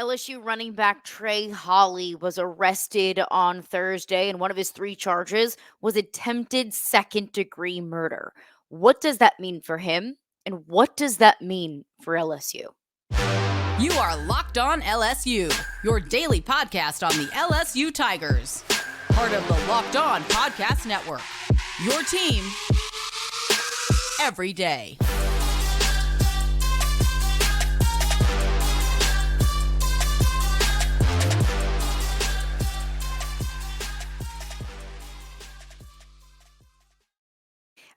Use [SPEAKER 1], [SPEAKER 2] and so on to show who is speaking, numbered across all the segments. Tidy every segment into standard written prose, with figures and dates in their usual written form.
[SPEAKER 1] LSU running back Trey Holly was arrested on Thursday, and one of his three charges was attempted second degree murder. What does that mean for him? And what does that mean for LSU?
[SPEAKER 2] You are Locked On LSU, your daily podcast on the LSU Tigers. Part of the Locked On Podcast Network. Your team every day.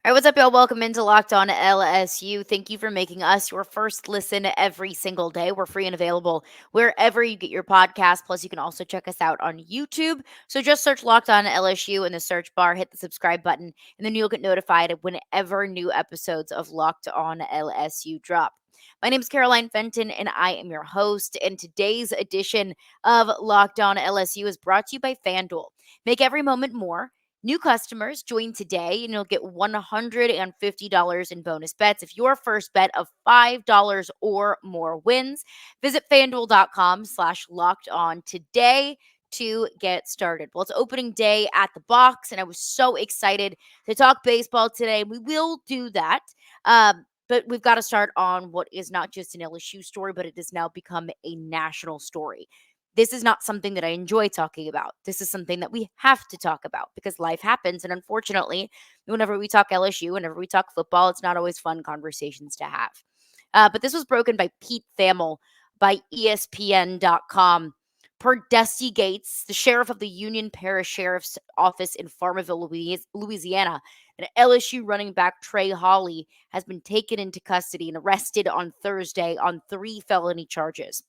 [SPEAKER 1] All right, what's up, y'all? Welcome into Locked On LSU. Thank you for making us your first listen every single day. We're free and available wherever you get your podcast. Plus, you can also check us out on YouTube. So just search Locked On LSU in the search bar, hit the subscribe button, and then you'll get notified whenever new episodes of Locked On LSU drop. My name is Caroline Fenton, and I am your host. And today's edition of Locked On LSU is brought to you by FanDuel. Make every moment more. New customers join today and you'll get $150 in bonus bets if your first bet of $5 or more wins. Visit FanDuel.com/locked-on today to get started. Well, it's opening day at the box, and I was so excited to talk baseball today. We will do that. But we've got to start on what is not just an LSU story, but it has now become a national story. This is not something that I enjoy talking about. This is something that we have to talk about because life happens. And unfortunately, whenever we talk LSU, whenever we talk football, it's not always fun conversations to have. But this was broken by Pete Thamel by ESPN.com. Per Dusty Gates, the sheriff of the Union Parish Sheriff's Office in Farmerville, Louisiana, an LSU running back, Trey Holly, has been taken into custody and arrested on Thursday on 3 felony charges.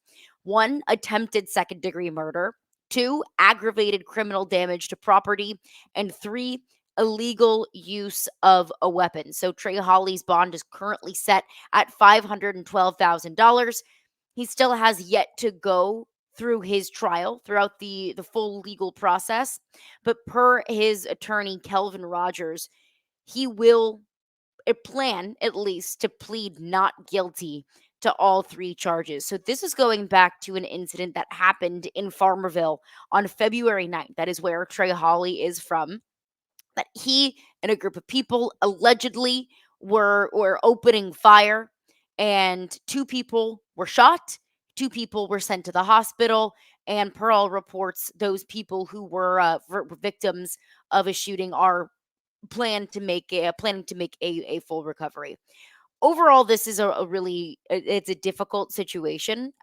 [SPEAKER 1] 1, attempted second-degree murder. 2, aggravated criminal damage to property. And 3, illegal use of a weapon. So Trey Holly's bond is currently set at $512,000. He still has yet to go through his trial, throughout the full legal process. But per his attorney, Kelvin Rogers, he will plan, at least, to plead not guilty to all 3 charges. So this is going back to an incident that happened in Farmerville on February 9th. That is where Trey Holly is from. That he and a group of people allegedly were opening fire, and 2 people were shot. 2 people were sent to the hospital, and per all reports, those people who were victims of a shooting are planning to make a full recovery. Overall, this is it's a difficult situation.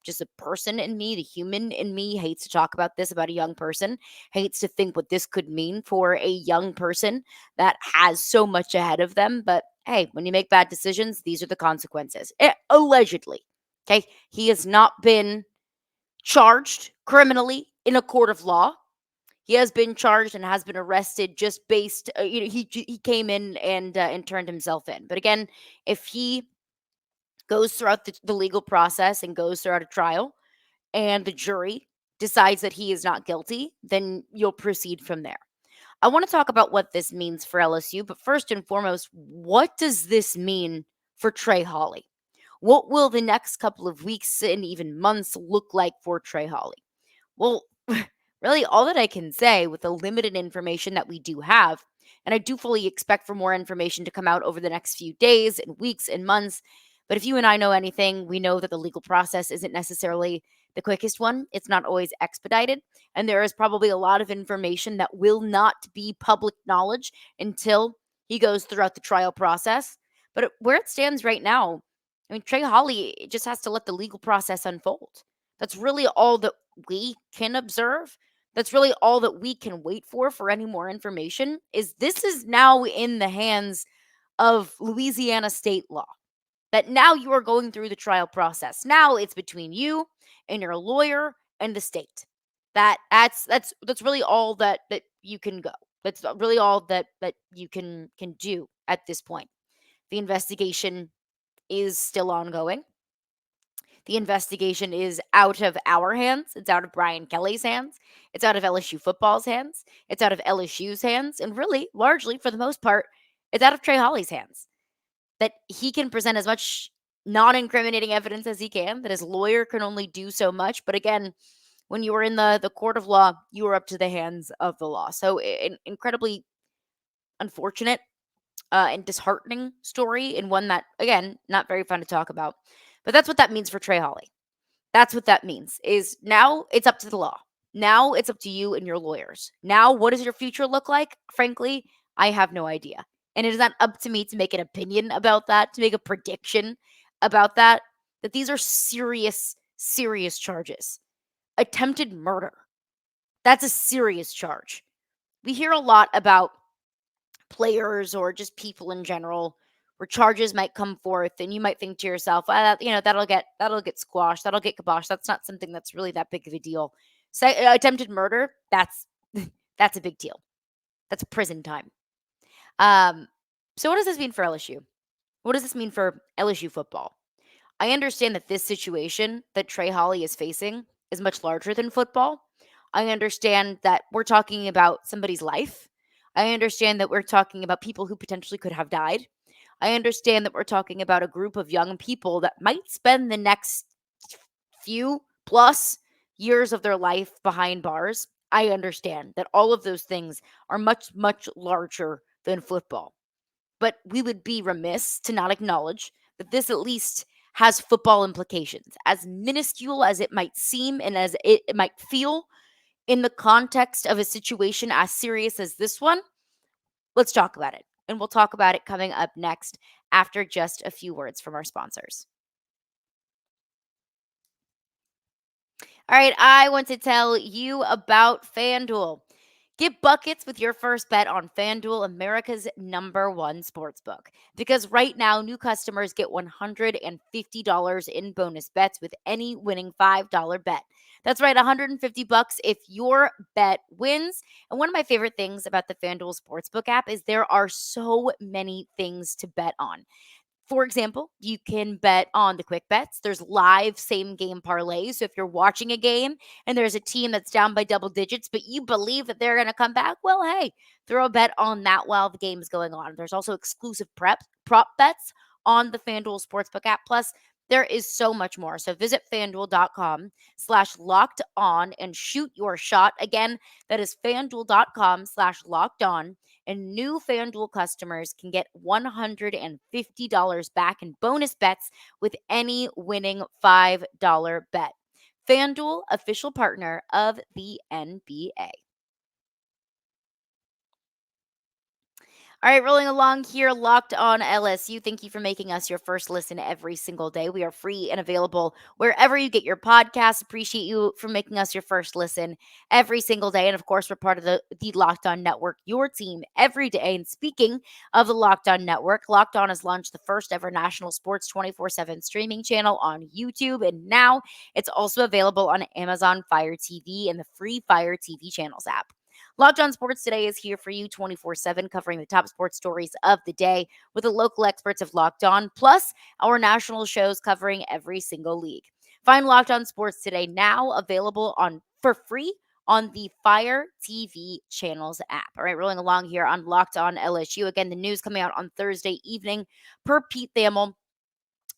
[SPEAKER 1] Just a person in me, the human in me, hates to talk about this, about a young person, hates to think what this could mean for a young person that has so much ahead of them. But hey, when you make bad decisions, these are the consequences. Allegedly, okay, he has not been charged criminally in a court of law. He has been charged and has been arrested just based, he came in and turned himself in. But again, if he goes throughout the legal process and goes throughout a trial and the jury decides that he is not guilty, then you'll proceed from there. I want to talk about what this means for LSU, but first and foremost, what does this mean for Trey Holly? What will the next couple of weeks and even months look like for Trey Holly? Well, really, all that I can say with the limited information that we do have, and I do fully expect for more information to come out over the next few days and weeks and months. But if you and I know anything, we know that the legal process isn't necessarily the quickest one. It's not always expedited. And there is probably a lot of information that will not be public knowledge until he goes throughout the trial process. But where it stands right now, I mean, Trey Holly just has to let the legal process unfold. That's really all that we can observe. That's really all that we can wait for any more information. This is now in the hands of Louisiana state law. That now you are going through the trial process. Now it's between you and your lawyer and the state. That's really all that you can go. That's really all that you can do at this point. The investigation is still ongoing. The investigation is out of our hands. It's out of Brian Kelly's hands. It's out of LSU football's hands. It's out of LSU's hands. And really, largely, for the most part, it's out of Trey Holly's hands. That he can present as much non-incriminating evidence as he can, that his lawyer can only do so much. But again, when you are in the court of law, you are up to the hands of the law. So incredibly unfortunate and disheartening story, and one that, again, not very fun to talk about. But that's what that means for Trey Holly. That's what that means, is now it's up to the law. Now it's up to you and your lawyers. Now, what does your future look like? Frankly, I have no idea. And it is not up to me to make an opinion about that, to make a prediction about that, that these are serious, serious charges. Attempted murder. That's a serious charge. We hear a lot about players or just people in general where charges might come forth and you might think to yourself, that'll get squashed, that'll get kiboshed. That's not something that's really that big of a deal. So, attempted murder, that's that's a big deal. That's prison time. So what does this mean for LSU? What does this mean for LSU football? I understand that this situation that Trey Holly is facing is much larger than football. I understand that we're talking about somebody's life. I understand that we're talking about people who potentially could have died. I understand that we're talking about a group of young people that might spend the next few plus years of their life behind bars. I understand that all of those things are much, much larger than football. But we would be remiss to not acknowledge that this at least has football implications, as minuscule as it might seem and as it might feel in the context of a situation as serious as this one. Let's talk about it. And we'll talk about it coming up next after just a few words from our sponsors. All right, I want to tell you about FanDuel. Get buckets with your first bet on FanDuel, America's #1 sportsbook. Because right now, new customers get $150 in bonus bets with any winning $5 bet. That's right, $150 if your bet wins. And one of my favorite things about the FanDuel Sportsbook app is there are so many things to bet on. For example, you can bet on the quick bets. There's live same game parlays. So if you're watching a game and there's a team that's down by double digits, but you believe that they're going to come back, well, hey, throw a bet on that while the game is going on. There's also exclusive prop bets on the FanDuel Sportsbook app. Plus, there is so much more. So visit fanduel.com/locked on and shoot your shot. Again, that is fanduel.com/locked on. And new FanDuel customers can get $150 back in bonus bets with any winning $5 bet. FanDuel, official partner of the NBA. All right, rolling along here, Locked On LSU. Thank you for making us your first listen every single day. We are free and available wherever you get your podcasts. Appreciate you for making us your first listen every single day. And of course, we're part of the Locked On Network, your team every day. And speaking of the Locked On Network, Locked On has launched the first ever national sports 24/7 streaming channel on YouTube. And now it's also available on Amazon Fire TV and the free Fire TV channels app. Locked On Sports Today is here for you 24/7, covering the top sports stories of the day with the local experts of Locked On, plus our national shows covering every single league. Find Locked On Sports Today now available for free on the Fire TV channels app. All right, rolling along here on Locked On LSU. Again, the news coming out on Thursday evening per Pete Thamel.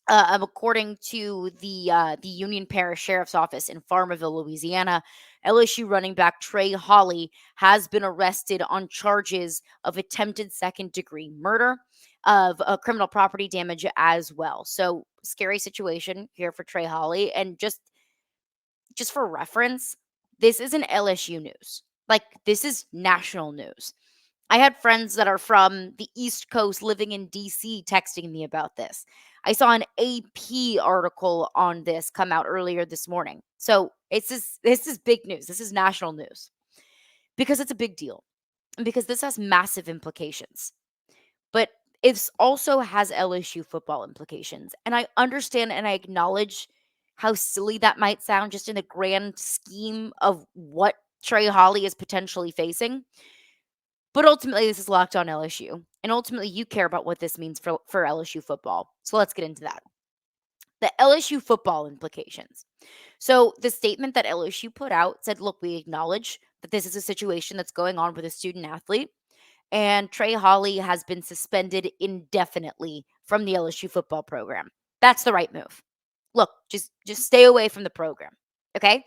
[SPEAKER 1] According to the Union Parish Sheriff's Office in Farmerville, Louisiana, LSU running back Trey Holly has been arrested on charges of attempted second-degree murder, of criminal property damage as well. So, scary situation here for Trey Holly. And just for reference, this isn't LSU news. Like, this is national news. I had friends that are from the East Coast living in DC texting me about this. I saw an AP article on this come out earlier this morning. So this is big news. This is national news because it's a big deal and because this has massive implications. But it also has LSU football implications. And I understand and I acknowledge how silly that might sound just in the grand scheme of what Trey Holly is potentially facing. But ultimately, this is Locked On LSU. And ultimately, you care about what this means for LSU football. So let's get into that. The LSU football implications. So the statement that LSU put out said, look, we acknowledge that this is a situation that's going on with a student athlete. And Trey Holly has been suspended indefinitely from the LSU football program. That's the right move. Look, just stay away from the program. Okay?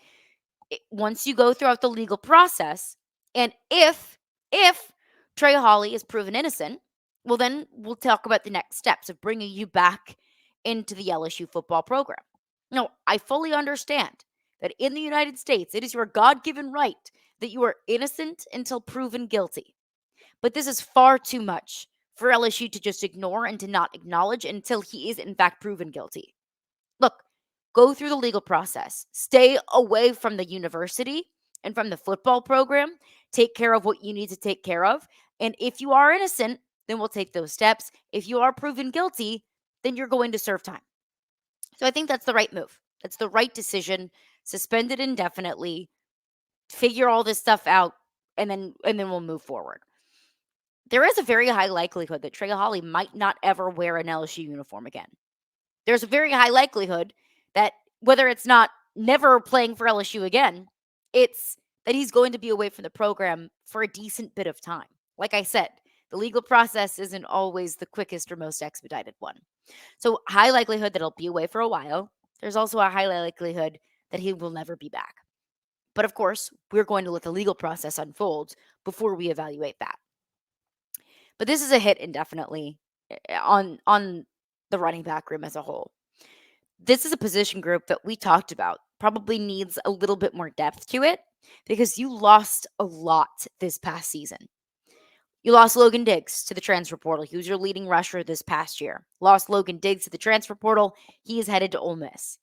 [SPEAKER 1] Once you go throughout the legal process, and if Trey Holly is proven innocent, well then we'll talk about the next steps of bringing you back into the LSU football program. Now, I fully understand that in the United States, it is your God-given right that you are innocent until proven guilty. But this is far too much for LSU to just ignore and to not acknowledge until he is in fact proven guilty. Look, go through the legal process. Stay away from the university and from the football program. Take care of what you need to take care of. And if you are innocent, then we'll take those steps. If you are proven guilty, then you're going to serve time. So I think that's the right move. That's the right decision. Suspend it indefinitely. Figure all this stuff out, and then we'll move forward. There is a very high likelihood that Trey Holly might not ever wear an LSU uniform again. There's a very high likelihood that whether it's not never playing for LSU again, it's that he's going to be away from the program for a decent bit of time. Like I said, the legal process isn't always the quickest or most expedited one. So, high likelihood that he'll be away for a while. There's also a high likelihood that he will never be back. But of course, we're going to let the legal process unfold before we evaluate that. But this is a hit indefinitely on the running back room as a whole. This is a position group that we talked about probably needs a little bit more depth to it because you lost a lot this past season. You lost Logan Diggs to the transfer portal. He was your leading rusher this past year. Lost Logan Diggs to the transfer portal. He is headed to Ole Miss.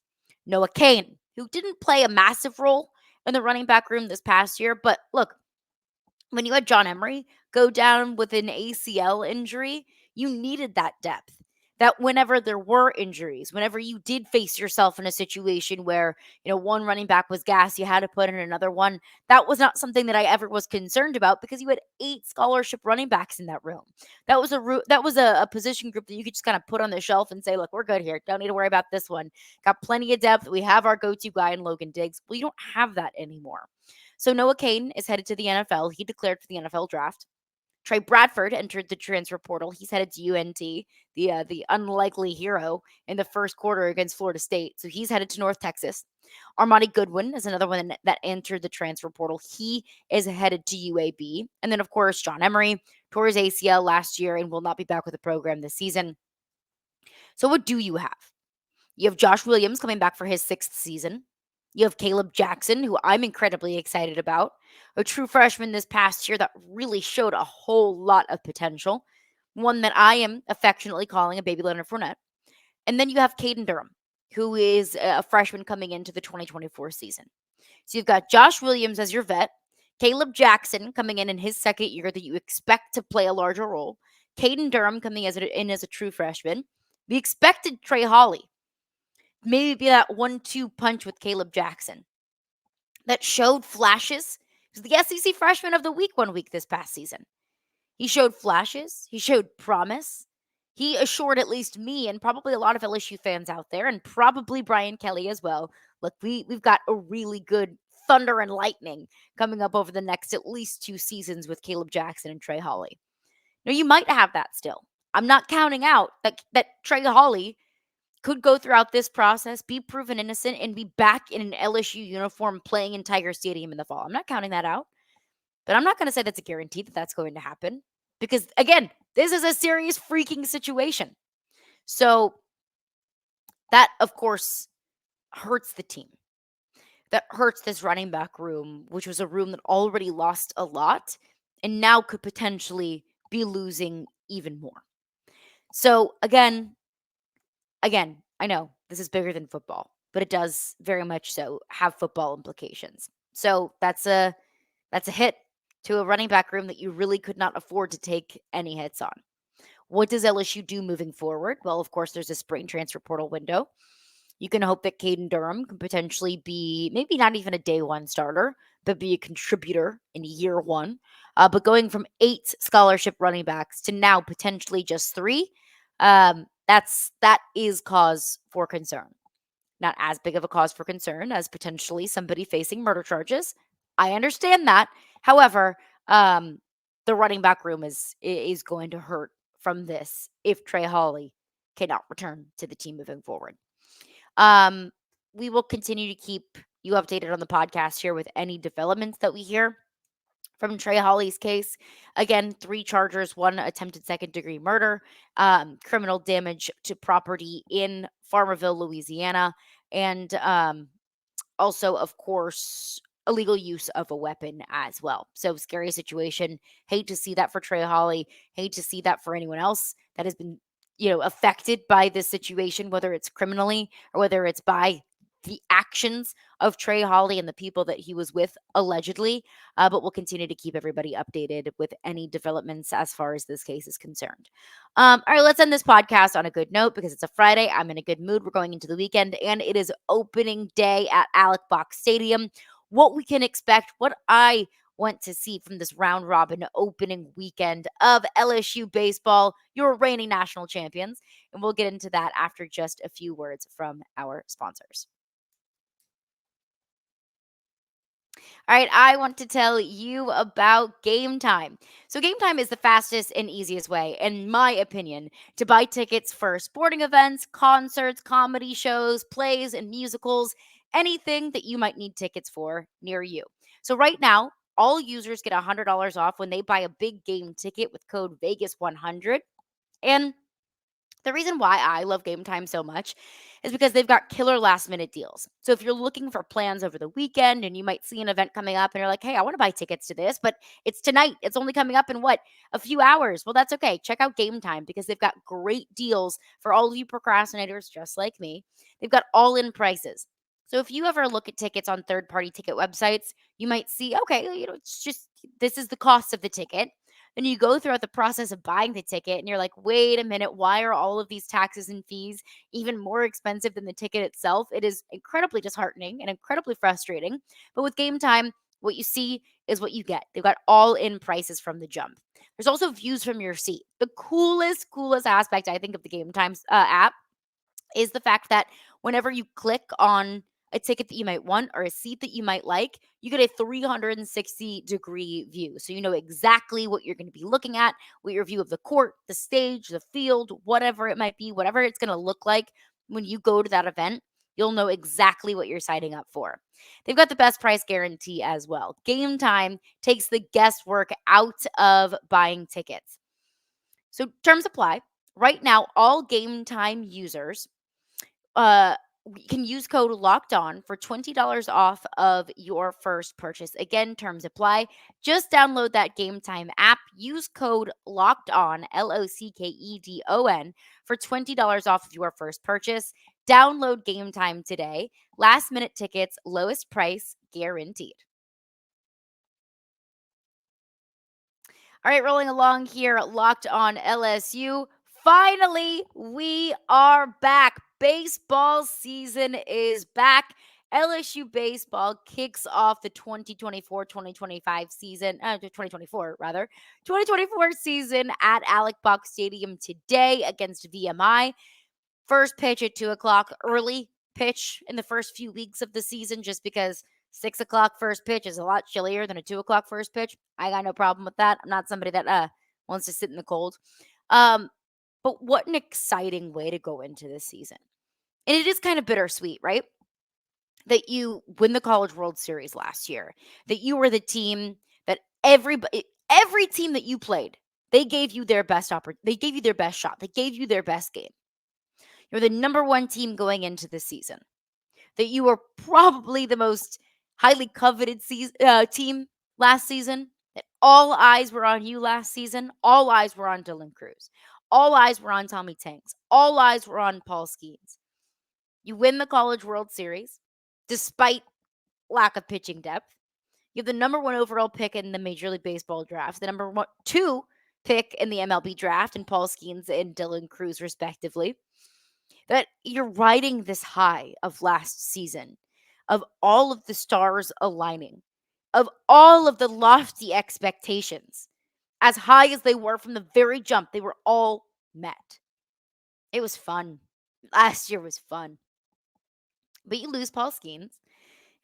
[SPEAKER 1] Noah Cain, who didn't play a massive role in the running back room this past year, but look, when you had John Emery go down with an ACL injury, you needed that depth. That whenever there were injuries, whenever you did face yourself in a situation where, one running back was gassed, you had to put in another one. That was not something that I ever was concerned about because you had 8 scholarship running backs in that room. That was a position group that you could just kind of put on the shelf and say, look, we're good here. Don't need to worry about this one. Got plenty of depth. We have our go-to guy in Logan Diggs. Well, you don't have that anymore. So Noah Cain is headed to the NFL. He declared for the NFL draft. Trey Bradford entered the transfer portal. He's headed to UNT, the unlikely hero in the first quarter against Florida State. So he's headed to North Texas. Armani Goodwin is another one that entered the transfer portal. He is headed to UAB. And then, of course, John Emery tore his ACL last year and will not be back with the program this season. So what do you have? You have Josh Williams coming back for his 6th season. You have Caleb Jackson, who I'm incredibly excited about, a true freshman this past year that really showed a whole lot of potential, one that I am affectionately calling a baby Leonard Fournette. And then you have Caden Durham, who is a freshman coming into the 2024 season. So you've got Josh Williams as your vet, Caleb Jackson coming in his second year that you expect to play a larger role, Caden Durham coming in as a true freshman. We expected Trey Holly maybe be that 1-2 punch with Caleb Jackson that showed flashes. He was the SEC Freshman of the Week 1 week this past season. He showed flashes. He showed promise. He assured at least me and probably a lot of LSU fans out there and probably Brian Kelly as well. Look, we've got a really good thunder and lightning coming up over the next at least 2 seasons with Caleb Jackson and Trey Holly. Now, you might have that still. I'm not counting out that Trey Holly could go throughout this process, be proven innocent, and be back in an LSU uniform playing in Tiger Stadium in the fall. I'm not counting that out, but I'm not going to say that's a guarantee that that's going to happen because, again, this is a serious freaking situation. So that, of course, hurts the team. That hurts this running back room, which was a room that already lost a lot and now could potentially be losing even more. So, again, I know this is bigger than football, but it does very much so have football implications. So that's a hit to a running back room that you really could not afford to take any hits on. What does LSU do moving forward? Well, of course, there's a spring transfer portal window. You can hope that Caden Durham can potentially be maybe not even a day 1 starter, but be a contributor in year 1. But going from 8 scholarship running backs to now potentially just 3, that is cause for concern. Not as big of a cause for concern as potentially somebody facing murder charges. I understand that. However, the running back room is going to hurt from this if Trey Holly cannot return to the team moving forward. Um, we will continue to keep you updated on the podcast here with any developments that we hear from Trey Holly's case. Again, 3 charges, 1 attempted second-degree murder, criminal damage to property in Farmerville, Louisiana, and also, of course, illegal use of a weapon as well. So, scary situation. Hate to see that for Trey Holly. Hate to see that for anyone else that has been, affected by this situation, whether it's criminally or whether it's by the actions of Trey Holly and the people that he was with allegedly. But we'll continue to keep everybody updated with any developments as far as this case is concerned. All right, let's end this podcast on a good note because it's a Friday. I'm in a good mood. We're going into the weekend, and it is opening day at Alec Box Stadium. What we can expect, what I want to see from this round robin opening weekend of LSU baseball, your reigning national champions. And we'll get into that after just a few words from our sponsors. All right, I want to tell you about Game Time. So, Game Time is the fastest and easiest way, in my opinion, to buy tickets for sporting events, concerts, comedy shows, plays, and musicals, anything that you might need tickets for near you. So, right now, all users get $100 off when they buy a big game ticket with code Vegas100. And the reason why I love Game Time so much is because they've got killer last minute deals. So if you're looking for plans over the weekend and you might see an event coming up and you're like, hey, I want to buy tickets to this, but it's tonight. It's only coming up in a few hours. Well, that's okay. Check out Game Time because they've got great deals for all of you procrastinators just like me. They've got all in prices. So if you ever look at tickets on third party ticket websites, you might see, okay, it's just this is the cost of the ticket. Then you go throughout the process of buying the ticket and you're like, wait a minute, why are all of these taxes and fees even more expensive than the ticket itself? It is incredibly disheartening and incredibly frustrating. But with Game Time, what you see is what you get. They've got all in prices from the jump. There's also views from your seat. The coolest aspect, I think, of the Game Time app is the fact that whenever you click on a ticket that you might want or a seat that you might like, you get a 360-degree view. So you know exactly what you're going to be looking at, what your view of the court, the stage, the field, whatever it might be, whatever it's going to look like when you go to that event. You'll know exactly what you're signing up for. They've got the best price guarantee as well. Game Time takes the guesswork out of buying tickets. So terms apply. Right now, all Game Time users you can use code locked on for $20 off of your first purchase. Again, terms apply. Just download that Game Time app. Use code locked on, LOCKEDON, for $20 off of your first purchase. Download Game Time today. Last minute tickets, lowest price guaranteed. All right, rolling along here, locked on LSU. Finally, we are back. Baseball season is back. LSU baseball kicks off the 2024-2025 season, 2024 rather, 2024 season at Alec Box Stadium today against VMI. First pitch at 2 o'clock, early pitch in the first few weeks of the season just because 6 o'clock first pitch is a lot chillier than a 2 o'clock first pitch. I got no problem with that. I'm not somebody that wants to sit in the cold. But what an exciting way to go into this season. And it is kind of bittersweet, right? That you win the College World Series last year, that you were the team that every team that you played, they gave you their best they gave you their best shot. They gave you their best game. You're the number one team going into the season. That you were probably the most highly coveted team last season. That all eyes were on you last season. All eyes were on Dylan Cruz. All eyes were on Tommy Tanks. All eyes were on Paul Skeens. You win the College World Series despite lack of pitching depth. You have the number 1 overall pick in the Major League Baseball draft, the number 2 pick in the MLB draft, and Paul Skeens and Dylan Cruz, respectively. That you're riding this high of last season, of all of the stars aligning, of all of the lofty expectations, as high as they were from the very jump, they were all met. It was fun. Last year was fun. But you lose Paul Skeens,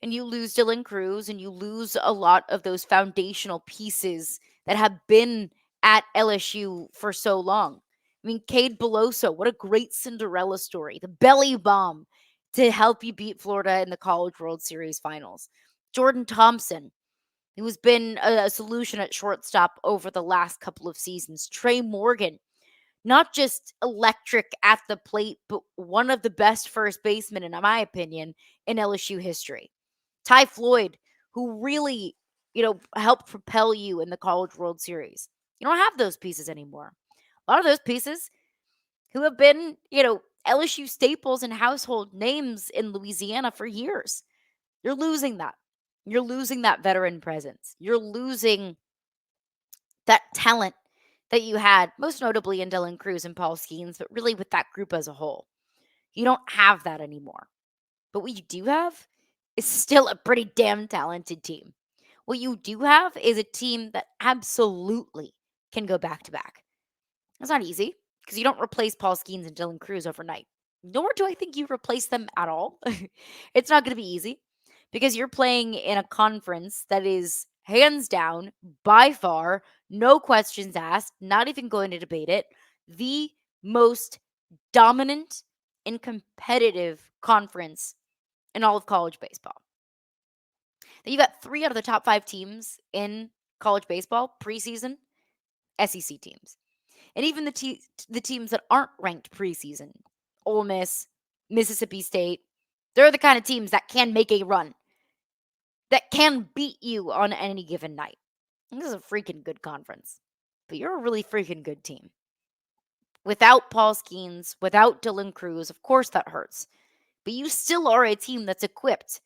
[SPEAKER 1] and you lose Dylan Cruz, and you lose a lot of those foundational pieces that have been at LSU for so long. I mean, Cade Beloso, what a great Cinderella story. The belly bomb to help you beat Florida in the College World Series finals. Jordan Thompson, who has been a solution at shortstop over the last couple of seasons. Trey Morgan, not just electric at the plate, but one of the best first basemen, in my opinion, in LSU history. Ty Floyd, who really, helped propel you in the College World Series. You don't have those pieces anymore. A lot of those pieces who have been, LSU staples and household names in Louisiana for years. You're losing that. You're losing that veteran presence. You're losing that talent that you had, most notably in Dylan Cruz and Paul Skeens, but really with that group as a whole. You don't have that anymore. But what you do have is still a pretty damn talented team. What you do have is a team that absolutely can go back to back. That's not easy because you don't replace Paul Skeens and Dylan Cruz overnight. Nor do I think you replace them at all. It's not going to be easy because you're playing in a conference that is hands down, by far, no questions asked, not even going to debate it, the most dominant and competitive conference in all of college baseball. Now, you've got 3 out of the top 5 teams in college baseball preseason, SEC teams. And even the teams that aren't ranked preseason, Ole Miss, Mississippi State, they're the kind of teams that can make a run, that can beat you on any given night. This is a freaking good conference, but you're a really freaking good team. Without Paul Skeens, without Dylan Cruz, of course that hurts, but you still are a team that's equipped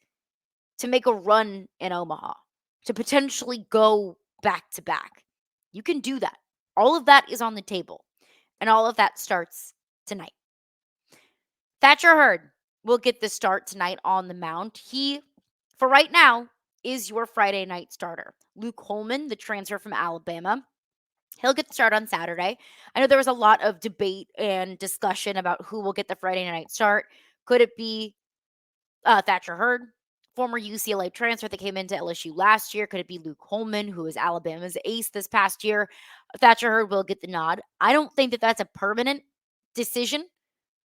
[SPEAKER 1] to make a run in Omaha, to potentially go back to back. You can do that. All of that is on the table, and all of that starts tonight. Thatcher Hurd will get the start tonight on the mound. He, for right now, is your Friday night starter. Luke Holman, the transfer from Alabama, he'll get the start on Saturday. I know there was a lot of debate and discussion about who will get the Friday night start. Could it be Thatcher Hurd, former UCLA transfer that came into LSU last year? Could it be Luke Holman, who is Alabama's ace this past year? Thatcher Hurd will get the nod. I don't think that that's a permanent decision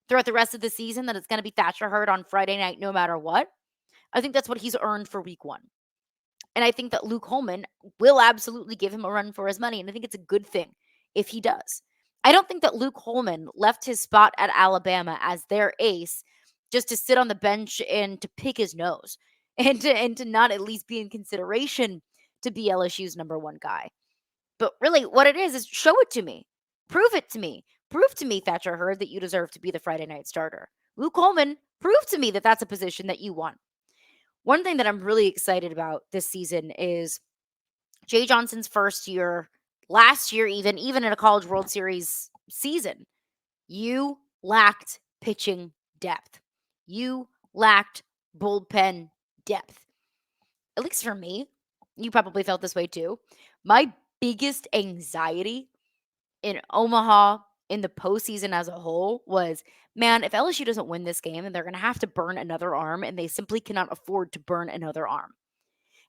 [SPEAKER 1] throughout the rest of the season, that it's going to be Thatcher Hurd on Friday night no matter what. I think that's what he's earned for week 1. And I think that Luke Holman will absolutely give him a run for his money, and I think it's a good thing if he does. I don't think that Luke Holman left his spot at Alabama as their ace just to sit on the bench and to pick his nose and to not at least be in consideration to be LSU's number 1 guy. But really, what it is show it to me. Prove it to me. Prove to me, Thatcher Hurd, that you deserve to be the Friday night starter. Luke Holman, prove to me that that's a position that you want. One thing that I'm really excited about this season is Jay Johnson's first year, last year even in a College World Series season. You lacked pitching depth. You lacked bullpen depth. At least for me, you probably felt this way too. My biggest anxiety in Omaha in the postseason as a whole was, man, if LSU doesn't win this game, then they're going to have to burn another arm, and they simply cannot afford to burn another arm.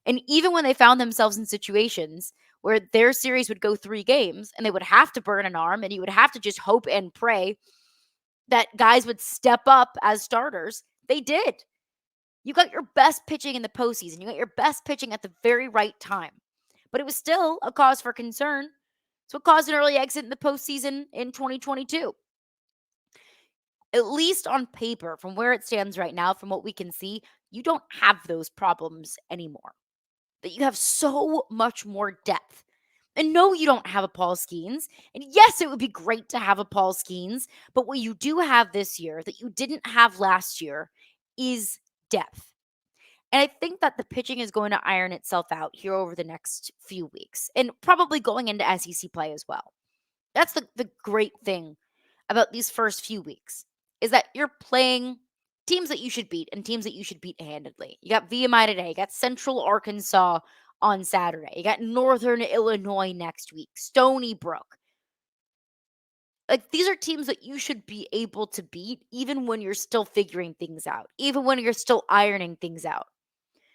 [SPEAKER 1] And even when they found themselves in situations where their series would go 3 games and they would have to burn an arm, and you would have to just hope and pray that guys would step up as starters, they did. You got your best pitching in the postseason. You got your best pitching at the very right time. But it was still a cause for concern. So it caused an early exit in the postseason in 2022. At least on paper, from where it stands right now, from what we can see, you don't have those problems anymore. That you have so much more depth. And no, you don't have a Paul Skeens. And yes, it would be great to have a Paul Skeens. But what you do have this year that you didn't have last year is depth. And I think that the pitching is going to iron itself out here over the next few weeks and probably going into SEC play as well. That's the great thing about these first few weeks is that you're playing teams that you should beat and teams that you should beat handedly. You got VMI today. You got Central Arkansas on Saturday. You got Northern Illinois next week. Stony Brook. Like, these are teams that you should be able to beat even when you're still figuring things out, even when you're still ironing things out.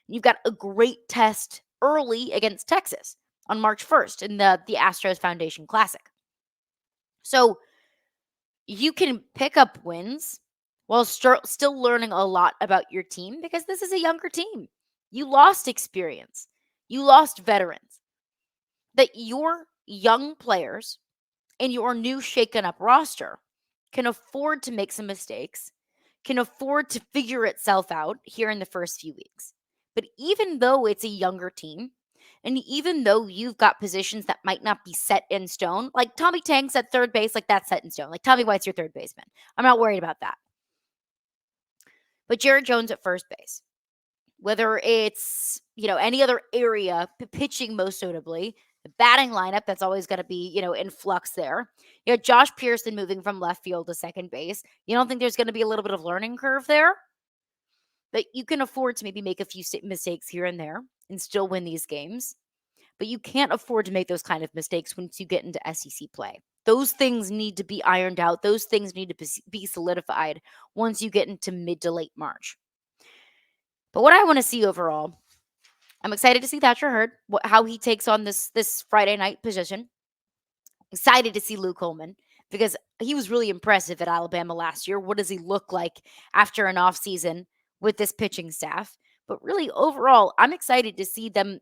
[SPEAKER 1] You've got a great test early against Texas on March 1st in the Astros Foundation Classic. So you can pick up wins while still learning a lot about your team because this is a younger team. You lost experience, you lost veterans. That your young players and your new shaken up roster can afford to make some mistakes, can afford to figure itself out here in the first few weeks. But even though it's a younger team, and even though you've got positions that might not be set in stone, like Tommy Tank's at third base, like that's set in stone. Like Tommy White's your third baseman. I'm not worried about that. But Jared Jones at first base, whether it's, any other area, pitching most notably, the batting lineup, that's always going to be, in flux there. You know, Josh Pearson moving from left field to second base. You don't think there's going to be a little bit of learning curve there? That you can afford to maybe make a few mistakes here and there and still win these games. But you can't afford to make those kind of mistakes once you get into SEC play. Those things need to be ironed out. Those things need to be solidified once you get into mid to late March. But what I want to see overall, I'm excited to see Thatcher Hurd, how he takes on this Friday night position. Excited to see Luke Holman because he was really impressive at Alabama last year. What does he look like after an offseason with this pitching staff? But really, overall, I'm excited to see them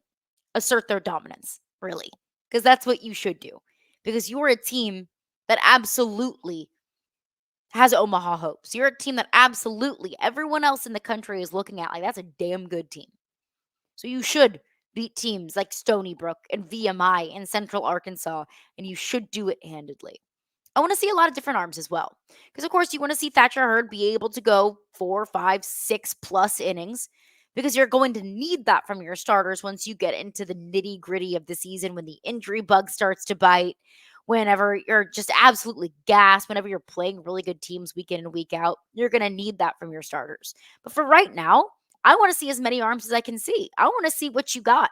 [SPEAKER 1] assert their dominance, really, because that's what you should do. Because you're a team that absolutely has Omaha hopes. You're a team that absolutely everyone else in the country is looking at like that's a damn good team. So you should beat teams like Stony Brook and VMI and Central Arkansas, and you should do it handedly. I want to see a lot of different arms as well. Because, of course, you want to see Thatcher Hurd be able to go 4, 5, 6+ innings because you're going to need that from your starters once you get into the nitty gritty of the season when the injury bug starts to bite, whenever you're just absolutely gassed, whenever you're playing really good teams week in and week out. You're going to need that from your starters. But for right now, I want to see as many arms as I can see. I want to see what you got.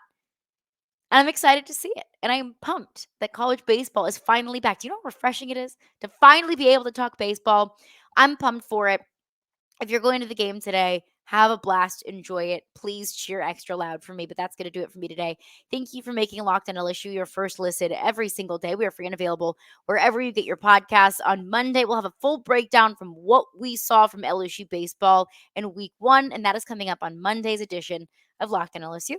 [SPEAKER 1] And I'm excited to see it. And I am pumped that college baseball is finally back. Do you know how refreshing it is to finally be able to talk baseball? I'm pumped for it. If you're going to the game today, have a blast, enjoy it. Please cheer extra loud for me, but that's going to do it for me today. Thank you for making Locked On LSU your first listen every single day. We are free and available wherever you get your podcasts. On Monday, we'll have a full breakdown from what we saw from LSU baseball in week 1, and that is coming up on Monday's edition of Locked On LSU.